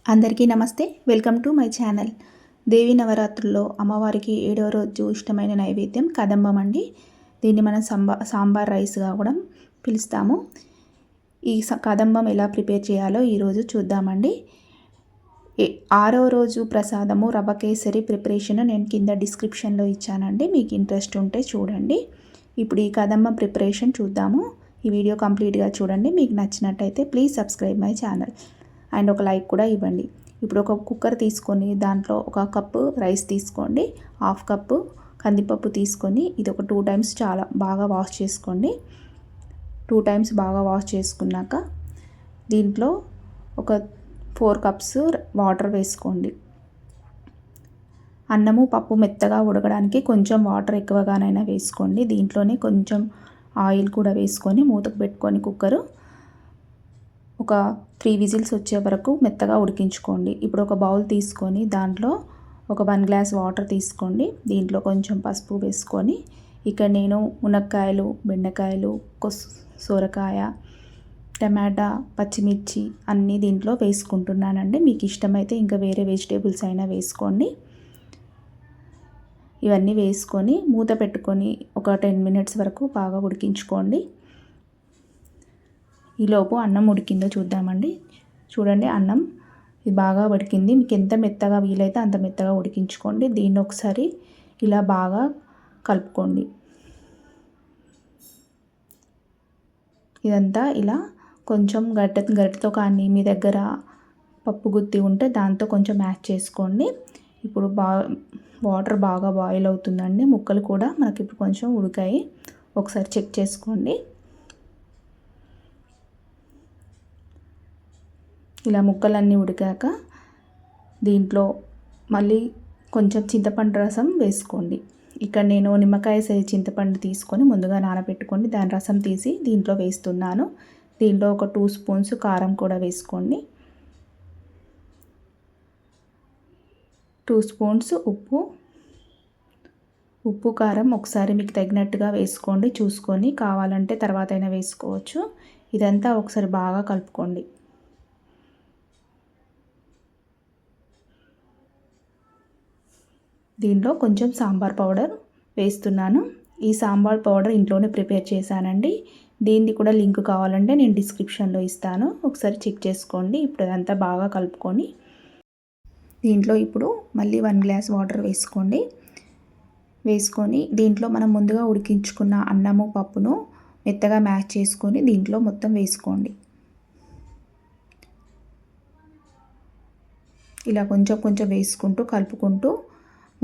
అందరికీ నమస్తే. Welcome to my channel. Devi నవరాత్రుల్లో అమ్మవారికి 7వ రోజు ఇష్టమైన నైవేద్యం కదంబం అండి. దీన్ని మనం సాంబార్ రైస్గా కూడా పిలుస్తాము. ఈ కదంబం ఎలా ప్రిపేర్ చేయాలో ఈరోజు చూద్దామండి. 6వ రోజు ప్రసాదము రవ్వ కేసరి ప్రిపరేషన్ నేను కింద డిస్క్రిప్షన్లో ఇచ్చానండి. మీకు ఇంట్రెస్ట్ ఉంటే చూడండి. ఇప్పుడు ఈ కదంబం ప్రిపరేషన్ చూద్దాము. ఈ వీడియో కంప్లీట్గా చూడండి. మీకు నచ్చినట్టయితే please subscribe my channel and ఒక లైక్ కూడా ఇవ్వండి. ఇప్పుడు ఒక కుక్కర్ తీసుకొని దాంట్లో 1 కప్పు రైస్ తీసుకోండి. 1/2 కప్పు కందిపప్పు తీసుకొని ఇది ఒక 2 టైమ్స్ చాలా బాగా వాష్ చేసుకోండి. 2 టైమ్స్ బాగా వాష్ చేసుకున్నాక దీంట్లో ఒక 4 కప్స్ వాటర్ వేసుకోండి. అన్నము పప్పు మెత్తగా ఉడకడానికి కొంచెం వాటర్ ఎక్కువగానైనా వేసుకోండి. దీంట్లోనే కొంచెం ఆయిల్ కూడా వేసుకొని మూతకు పెట్టుకొని కుక్కరు ఒక 3 విజిల్స్ వచ్చే వరకు మెత్తగా ఉడికించుకోండి. ఇప్పుడు ఒక బౌల్ తీసుకొని దాంట్లో ఒక 1 గ్లాస్ వాటర్ తీసుకోండి. దీంట్లో కొంచెం పసుపు వేసుకొని ఇక్కడ నేను మునక్కాయలు, బెండకాయలు, సొరకాయ, టమాటా, పచ్చిమిర్చి అన్నీ దీంట్లో వేసుకుంటున్నానండి. మీకు ఇష్టమైతే ఇంకా వేరే వెజిటేబుల్స్ అయినా వేసుకోండి. ఇవన్నీ వేసుకొని మూత పెట్టుకొని ఒక 10 మినిట్స్ వరకు బాగా ఉడికించుకోండి. ఈలోపు అన్నం ఉడికిందో చూద్దామండి. చూడండి, అన్నం ఇది బాగా ఉడికింది. మీకు ఎంత మెత్తగా వీలైతే అంత మెత్తగా ఉడికించుకోండి. దీన్ని ఒకసారి ఇలా బాగా కలుపుకోండి. ఇదంతా ఇలా కొంచెం గరిటెతో కానీ మీ దగ్గర పప్పు గుత్తి ఉంటే దాంతో కొంచెం మ్యాష్ చేసుకోండి. ఇప్పుడు వాటర్ బాగా బాయిల్ అవుతుందండి. ముక్కలు కూడా మనకి ఇప్పుడు కొంచెం ఉడికాయి. ఒకసారి చెక్ చేసుకోండి. ఇలా ముక్కలన్నీ ఉడికాక దీంట్లో మళ్ళీ కొంచెం చింతపండు రసం వేసుకోండి. ఇక్కడ నేను నిమ్మకాయ సైజు చింతపండు తీసుకొని ముందుగా నానబెట్టుకొని దాని రసం తీసి దీంట్లో వేస్తున్నాను. దీంట్లో ఒక 2 స్పూన్స్ కారం కూడా వేసుకోండి. 2 స్పూన్స్ ఉప్పు కారం ఒకసారి మీకు తగినట్టుగా వేసుకోండి. చూసుకొని కావాలంటే తర్వాత అయినా వేసుకోవచ్చు. ఇదంతా ఒకసారి బాగా కలుపుకోండి. దీంట్లో కొంచెం సాంబార్ పౌడర్ వేస్తున్నాను. ఈ సాంబార్ పౌడర్ ఇంట్లోనే ప్రిపేర్ చేశానండి. దీన్ని కూడా లింక్ కావాలంటే నేను డిస్క్రిప్షన్లో ఇస్తాను. ఒకసారి చెక్ చేసుకోండి. ఇప్పుడు అదంతా బాగా కలుపుకొని దీంట్లో ఇప్పుడు మళ్ళీ 1 గ్లాస్ వాటర్ వేసుకొని దీంట్లో మనం ముందుగా ఉడికించుకున్న అన్నము పప్పును మెత్తగా మ్యాష్ చేసుకొని దీంట్లో మొత్తం వేసుకోండి. ఇలా కొంచెం కొంచెం వేసుకుంటూ కలుపుకుంటూ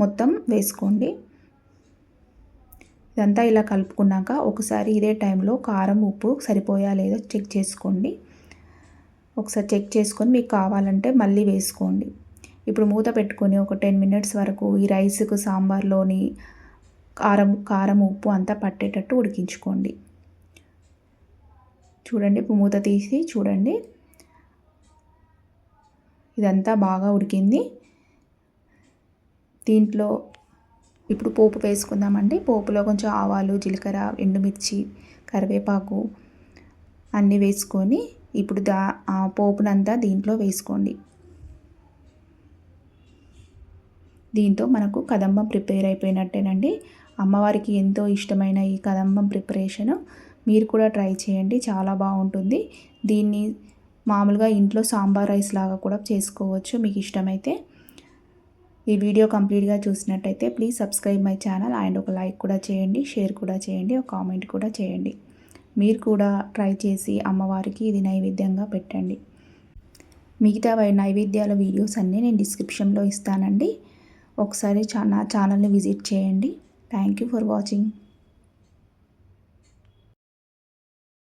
మొత్తం వేసుకోండి. ఇదంతా ఇలా కలుపుకున్నాక ఒకసారి ఇదే టైంలో కారం ఉప్పు సరిపోయా లేదో చెక్ చేసుకోండి. ఒకసారి చెక్ చేసుకొని మీకు కావాలంటే మళ్ళీ వేసుకోండి. ఇప్పుడు మూత పెట్టుకొని ఒక 10 మినిట్స్ వరకు ఈ రైస్కు సాంబార్లోని కారం ఉప్పు అంతా పట్టేటట్టు ఉడికించుకోండి. చూడండి, ఇప్పుడు మూత తీసి చూడండి, ఇదంతా బాగా ఉడికింది. దీంట్లో ఇప్పుడు పోపు వేసుకుందామండి. పోపులో కొంచెం ఆవాలు, జీలకర్ర, ఎండుమిర్చి, కరివేపాకు అన్నీ వేసుకొని ఇప్పుడు ఆ పోపునంతా దీంట్లో వేసుకోండి. దీంతో మనకు కదంబం ప్రిపేర్ అయిపోయినట్టేనండి. అమ్మవారికి ఎంతో ఇష్టమైన ఈ కదంబం ప్రిపరేషను మీరు కూడా ట్రై చేయండి. చాలా బాగుంటుంది. దీన్ని మామూలుగా ఇంట్లో సాంబార్ రైస్ లాగా కూడా చేసుకోవచ్చు మీకు ఇష్టమైతే. ఈ వీడియో కంప్లీట్గా చూసినట్టయితే please subscribe my channel and ఒక లైక్ కూడా చేయండి, షేర్ కూడా చేయండి, ఒక కామెంట్ కూడా చేయండి. మీరు కూడా ట్రై చేసి అమ్మవారికి ఇది నైవేద్యంగా పెట్టండి. మిగతా నైవేద్యాల వీడియోస్ అన్నీ నేను డిస్క్రిప్షన్లో ఇస్తానండి. ఒకసారి నా ఛానల్ని విజిట్ చేయండి. Thank you for watching.